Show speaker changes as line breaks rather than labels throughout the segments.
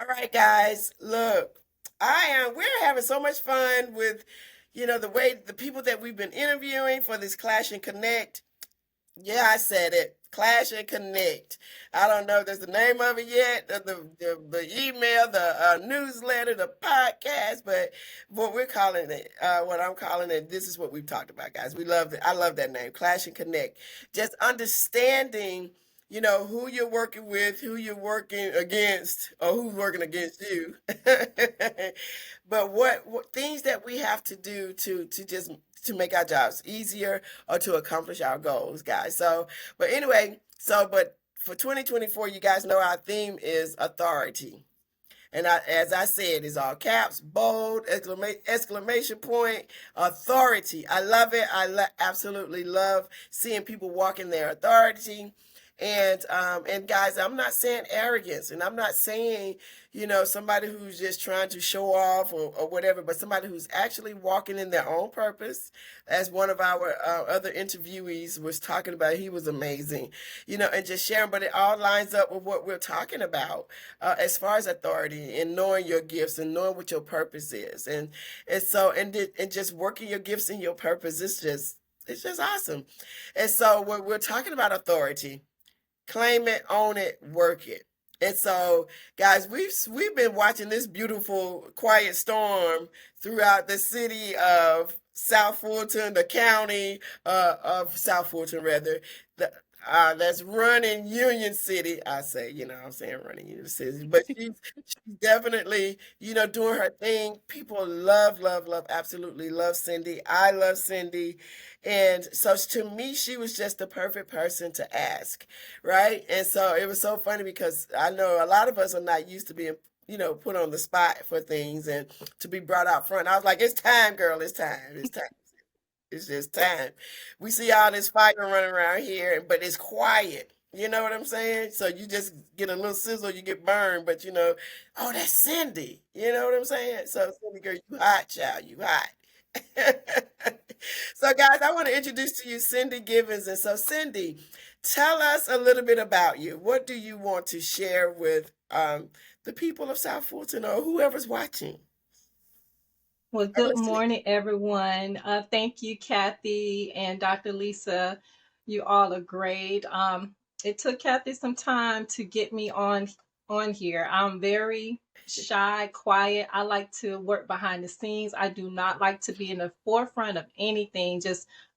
All right, guys, look, we're having so much fun with, the way the people that we've been interviewing for this Clash and Connect. Yeah, I said it. Clash and Connect. I don't know if there's the name of it yet, the email, the newsletter, the podcast, but what we're calling it, what I'm calling it, this is what we've talked about, guys. We love it. I love that name, Clash and Connect. Just understanding, who you're working with, who you're working against, or who's working against you. But what things that we have to do to just to make our jobs easier or to accomplish our goals, guys. But anyway, but for 2024, you guys know our theme is authority. And as I said, it's all caps, bold, exclamation point, authority. I love it. Absolutely love seeing people walk in their authority. And guys, I'm not saying arrogance, and I'm not saying, somebody who's just trying to show off or whatever, but somebody who's actually walking in their own purpose. As one of our other interviewees was talking about, he was amazing, and just sharing. But it all lines up with what we're talking about as far as authority and knowing your gifts and knowing what your purpose is, and just working your gifts and your purpose. It's just awesome. And so when we're talking about authority, claim it, own it, work it. And so, guys, we've been watching this beautiful quiet storm throughout the city of South Fulton, the county of South Fulton, rather. The, that's running Union City. I say, I'm saying running Union City, but she's definitely, doing her thing. People love, love, love, absolutely love Cindy. I love Cindy. And so to me, she was just the perfect person to ask, right? And so it was so funny because I know a lot of us are not used to being, put on the spot for things and to be brought out front. I was like, it's time, girl, it's time, it's time. It's just time. We see all this fire running around here, but it's quiet. You know what I'm saying? So you just get a little sizzle, you get burned, but oh, that's Cindy. You know what I'm saying? So Cindy, girl, you hot, child, you hot. So, guys, I want to introduce to you Cindy Givens. And so, Cindy, tell us a little bit about you. What do you want to share with the people of South Fulton or whoever's watching
Well,
or
good
listening?
morning, everyone. Thank you, Kathy and Dr. Lisa. You all are great. It took Kathy some time to get me on here. I'm very shy, quiet. I like to work behind the scenes. I do not like to be in the forefront of anything.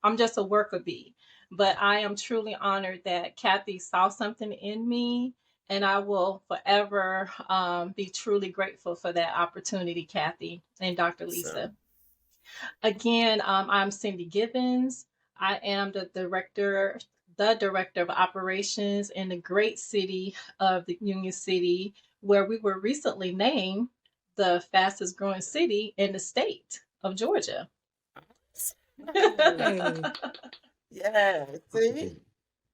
I'm just a worker bee. But I am truly honored that Kathy saw something in me, and I will forever be truly grateful for that opportunity, Kathy and Dr. Lisa.
Awesome.
Again, I'm Cindy Gibbons. I am the director of operations in the great city of the Union City, where we were recently named the fastest growing city in the state of Georgia.
Hey,
Yeah, see?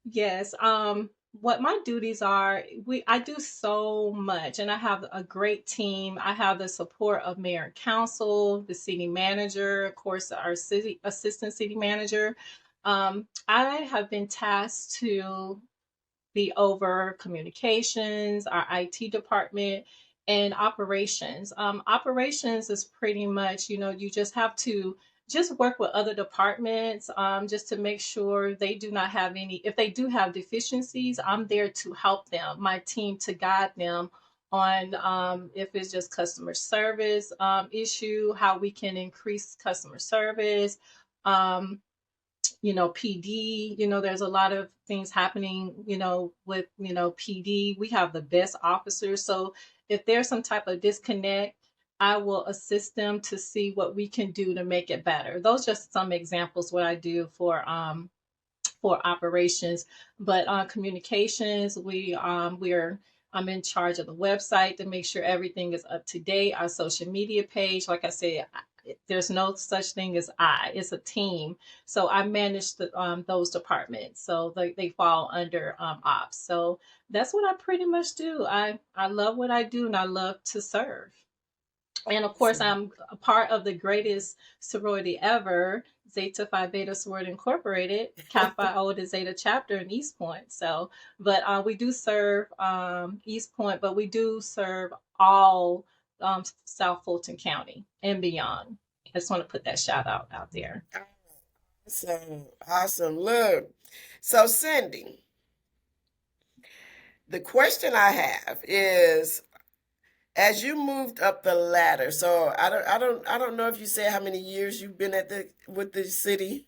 Yes. What my duties are, I do so much, and I have a great team. I have the support of mayor and council, the city manager, of course, our city assistant city manager. I have been tasked to be over communications, our IT department, and operations. Operations is pretty much, you just have to just work with other departments just to make sure they do not have any, if they do have deficiencies, I'm there to help them, my team to guide them on if it's just customer service issue, how we can increase customer service. Um, PD, there's a lot of things happening, with, PD. We have the best officers. So if there's some type of disconnect, I will assist them to see what we can do to make it better. Those are just some examples what I do for operations. But communications, I'm in charge of the website to make sure everything is up to date. Our social media page, like I said, there's no such thing as it's a team. So I manage those departments. So they fall under ops. So that's what I pretty much do. I love what I do and I love to serve. And of course,
Awesome.
I'm a part of the greatest sorority ever, Zeta Phi Beta Sorority Incorporated, Kappa Iota Zeta chapter in East Point. So, but we do serve East Point, but we do serve all South Fulton County and beyond. I just want to put that shout out there.
Awesome. Awesome. Look. So Cindy, the question I have is as you moved up the ladder, so I don't know if you said how many years you've been at the with the city.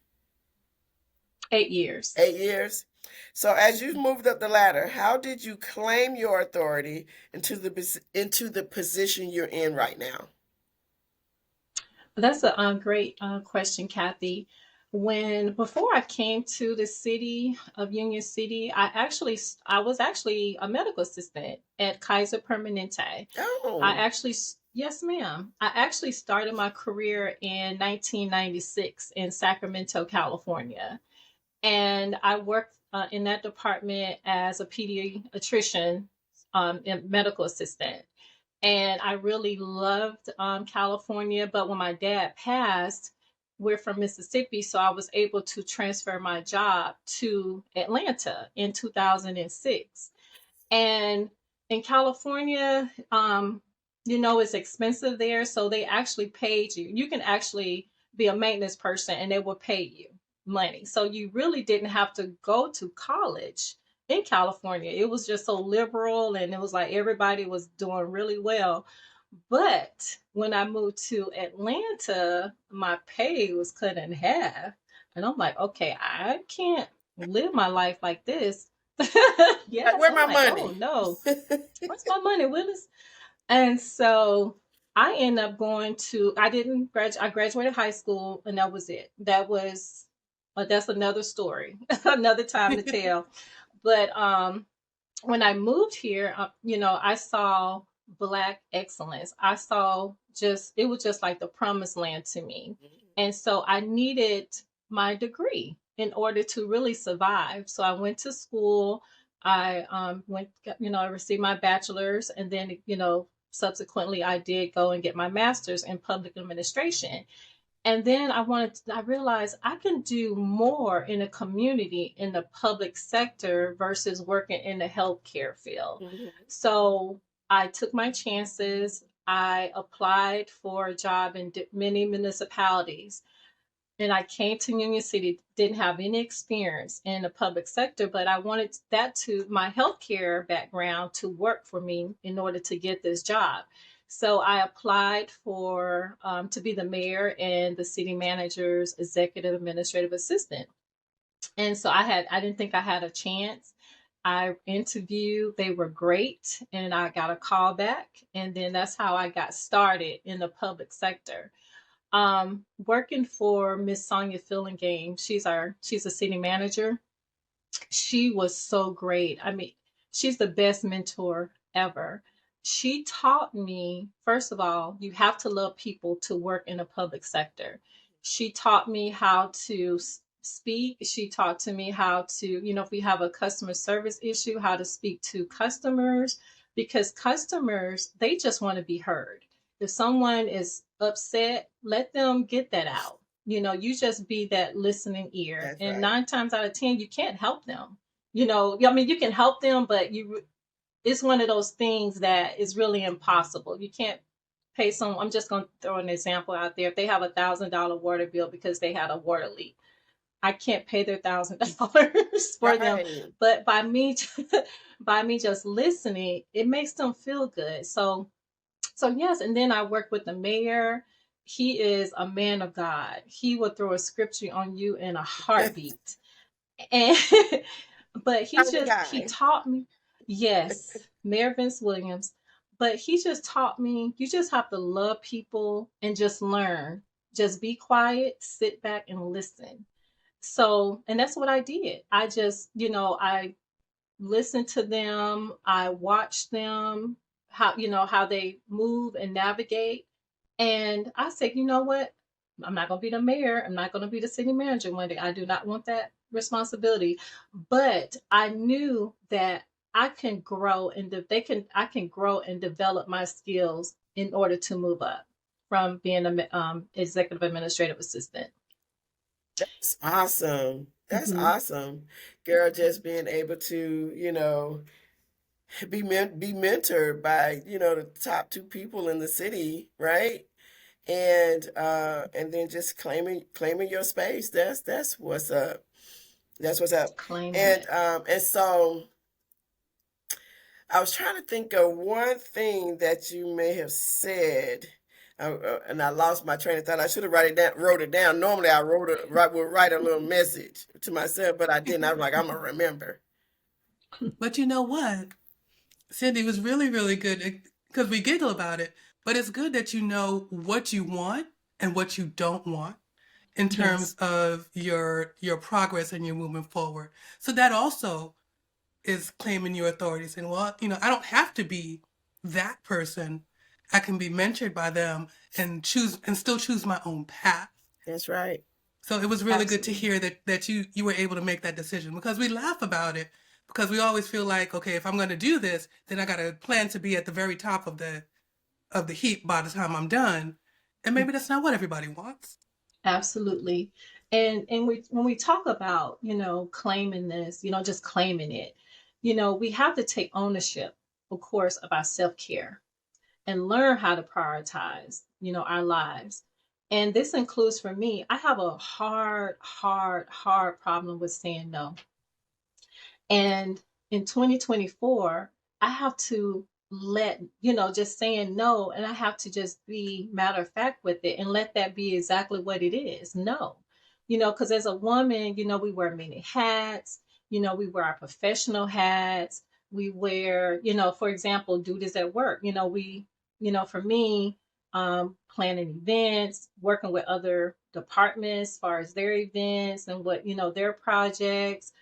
8 years.
8 years. So as you've moved up the ladder, how did you claim your authority into the position you're in right now?
That's a great question, Kathy. When before I came to the city of Union City, I was actually a medical assistant at Kaiser Permanente. I
Oh,
actually yes, ma'am. I actually started my career in 1996 in Sacramento, California, and I worked in that department as a pediatrician and medical assistant. And I really loved California. But when my dad passed, we're from Mississippi, so I was able to transfer my job to Atlanta in 2006. And in California, it's expensive there, so they actually paid you. You can actually be a maintenance person, and they will pay you money. So you really didn't have to go to college in California. It was just so liberal, and it was like everybody was doing really well. But when I moved to Atlanta, my pay was cut in half. And I'm like, okay, I can't live my life like this.
like
Yes,
where
I'm
my
like, oh
money?
no, where's my money, Willis? And so I ended up going to, I didn't graduate, I graduated high school and that was it. That's another story, another time to tell. But when I moved here, I saw Black excellence. I saw it was just like the promised land to me. And so I needed my degree in order to really survive. So I went to school. I I received my bachelor's, and then, subsequently I did go and get my master's in public administration. And then I realized I can do more in a community in the public sector versus working in the healthcare field.
Mhm.
So I took my chances. I applied for a job in many municipalities, and I came to Union City, didn't have any experience in the public sector, but I wanted my healthcare background to work for me in order to get this job. So I applied for to be the mayor and the city manager's executive administrative assistant. And so I didn't think I had a chance. I interviewed, they were great, and I got a call back. And then that's how I got started in the public sector, working for Miss Sonia Fillingame. She's a city manager. She was so great. I mean, she's the best mentor ever. She taught me, first of all, you have to love people to work in the public sector. She taught me how to speak. She taught to me how to, if we have a customer service issue, how to speak to customers, because customers, they just want to be heard. If someone is upset, let them get that out. You just be that listening ear.
That's
And
right.
9 times out of 10, you can't help them. I mean, you can help them, but it's one of those things that is really impossible. You can't pay someone. I'm just going to throw an example out there. If they have $1,000 water bill because they had a water leak, I can't pay their $1,000 for them.
Right.
But by me just listening, it makes them feel good. So yes, and then I work with the mayor. He is a man of God. He will throw a scripture on you in a heartbeat. And but
Kind
he
guy.
taught me, yes, Mayor Vince Williams. But he just taught me you just have to love people and just learn. Just be quiet, sit back and listen. So, and that's what I did. I just, I listen to them, I watch them, how they move and navigate. And I said, you know what? I'm not going to be the mayor. I'm not going to be the city manager one day. I do not want that responsibility. But I knew that I can grow and I can grow and develop my skills in order to move up. from being an executive administrative assistant.
That's awesome. That's
Hmm.
awesome. Girl, just being able to, be mentored by, the top two people in the city, right? And then just claiming your space. That's what's up. That's what's up.
Claiming
And
it.
and so I was trying to think of one thing that you may have said, and I lost my train of thought. I should have wrote it down. Normally, I would write a little message to myself, but I didn't. I was like, I'm gonna remember.
But you know what? Cindy was really, really good because we giggle about it, but it's good that you know what you want and what you don't want in terms
Yes,
of your progress and your moving forward. So that also is claiming your authority, saying, well, I don't have to be that person. I can be mentored by them and still choose my own path.
That's right.
So it was really good to
absolutely.
hear that you were able to make that decision because we laugh about it because we always feel like, okay, if I'm going to do this, then I got to plan to be at the very top of the heap by the time I'm done. And maybe that's not what everybody wants.
Absolutely. And when we talk about, claiming this, just claiming it, we have to take ownership, of course, of our self-care and learn how to prioritize, our lives. And this includes for me, I have a hard problem with saying no. And in 2024, I have to just saying no, and I have to just be matter of fact with it and let that be exactly what it is. No. Because as a woman, we wear many hats, we wear our professional hats, we wear, for example, duties at work. For me, planning events, working with other departments as far as their events and what, their projects.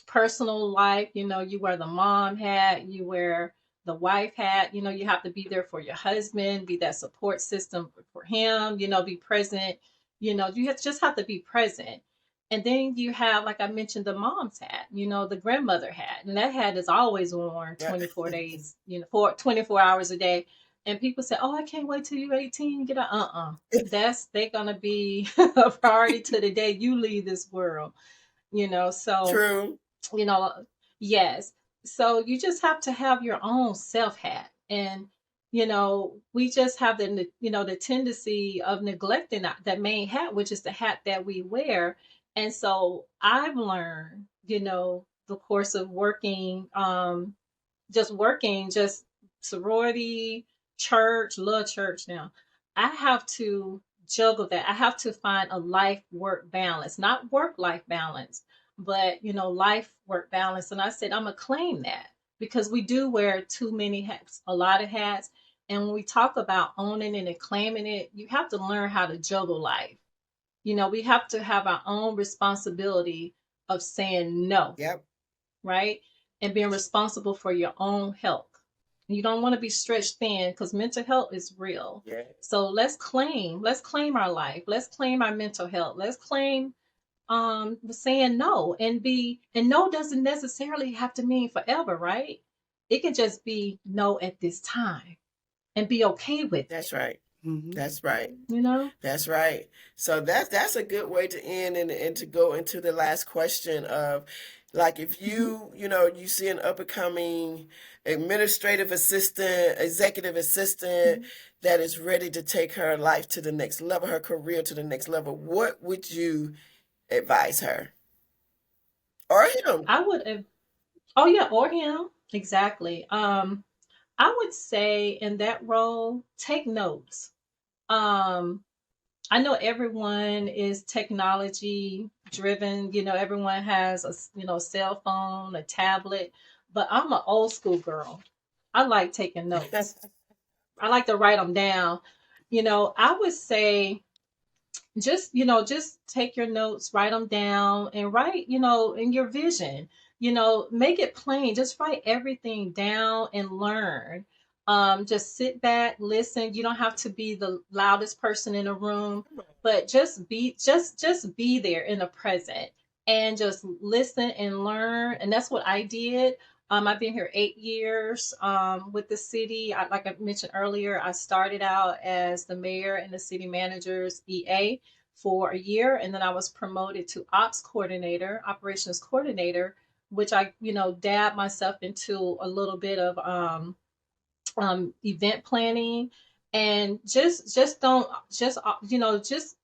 Personal life, you wear the mom hat, you wear the wife hat, you have to be there for your husband, be that support system for him, be present, just have to be present. And then you have, like I mentioned, the mom's hat, the grandmother hat. And that hat is always worn
Yeah.
24 days, for 24 hours a day. And people say, oh, I can't wait till you're 18 get out. They're gonna be a priority to the day you leave this world, so
True.
you know yes, so you just have to have your own self hat. And we just have the tendency of neglecting that main hat, which is the hat that we wear. And so I've learned, the course of working, just sorority, church, love church now. I have to juggle that. I have to find a life work balance, not work life balance, but life work balance. And I said, I'm gonna claim that because we do wear too many hats, a lot of hats. And when we talk about owning it and claiming it, you have to learn how to juggle life. We have to have our own responsibility of saying no,
Yep.
right? And being responsible for your own health. You don't want to be stretched thin because mental health is real.
Yeah.
So let's claim our life. Let's claim our mental health. Let's claim saying no. And no doesn't necessarily have to mean forever, right? It can just be no at this time and be okay with
That's
it,
right.
Mm-hmm.
That's right.
you know?
That's right. So that's a good way to end and to go into the last question of like if
Mm-hmm.
you see an up and coming administrative assistant, executive assistant that is ready to take her life to the next level, her career to the next level, what would you advise her or him?
I would have, oh yeah, or him. Exactly. I would say in that role, take notes. Um, I know everyone is technology driven. Everyone has a cell phone, a tablet, but I'm an old school girl. I like taking notes. I like to write them down. I would say just take your notes, write them down, and write in your vision, make it plain, just write everything down and learn. Just sit back, listen. You don't have to be the loudest person in the room, but just be there in the present and just listen and learn. And that's what I did. I've been here 8 years with the city. Like I mentioned earlier, I started out as the mayor and the city manager's EA for a year, and then I was promoted to ops coordinator, operations coordinator, which I, dabbed myself into a little bit of event planning, and just don't just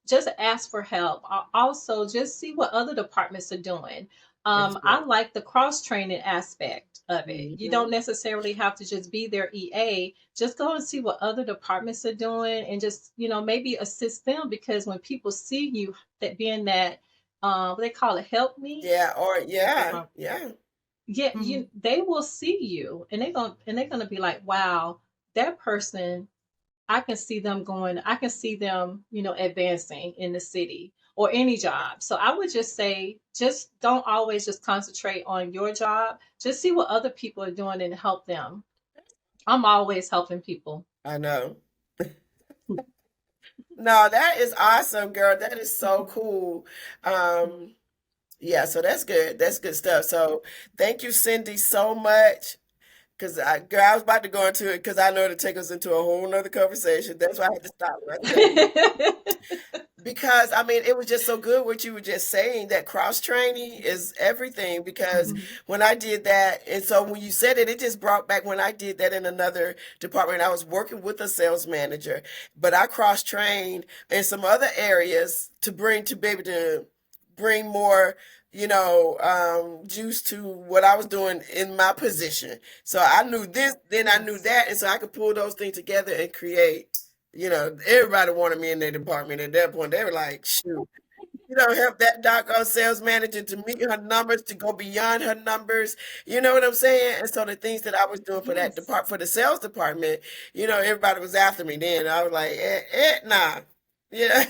just ask for help. Also, just see what other departments are doing.
That's
I
good.
like the cross training aspect of it. You
Hmm.
don't necessarily have to just be their EA. Just go and see what other departments are doing, and just maybe assist them, because when people see you, that being that what they call it, help me.
Yeah, or
Get
yeah,
my
yeah.
Yeah,
Mm-hmm.
they will see you, and they're gonna be like, wow, that person, I can see them, advancing in the city or any job. So I would just say, just don't always just concentrate on your job. Just see what other people are doing and help them. I'm always helping people.
I know. No, that is awesome, girl. That is so cool. Um, yeah, so that's good. That's good stuff. So thank you, Cindy, so much. Because girl, I was about to go into it because I know it'll take us into a whole nother conversation. That's why I had to stop right there. Because I mean, it was just so good what you were just saying, that cross training is everything. Because
Mhm.
when I did that, and so when you said it, it just brought back when I did that in another department. I was working with a sales manager, but I cross trained in some other areas to be able to bring more, juice to what I was doing in my position. So I knew this, then I knew
Yes.
that, and so I could pull those things together and create. Everybody wanted me in their department at that point. They were like, shoot, help that doggone sales manager to meet her numbers, to go beyond her numbers. You know what I'm saying? And so the things that I was doing for that
Yes.
for the sales department, everybody was after me then. I was like, nah. Yeah.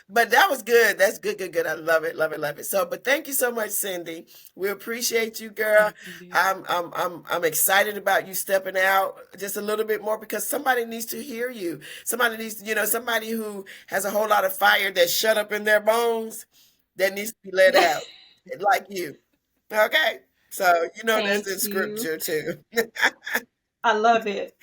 But that was good. That's good, good, good. I love it, love it, love it. So, but thank you so much, Cindy. We appreciate you, girl.
Thank you, dear.
I'm excited about you stepping out just a little bit more, because somebody needs to hear you. Somebody needs, somebody who has a whole lot of fire that's shut up in their bones that needs to be let out, like you. Okay. So, that's
Thank
in
you.
scripture too.
I love it.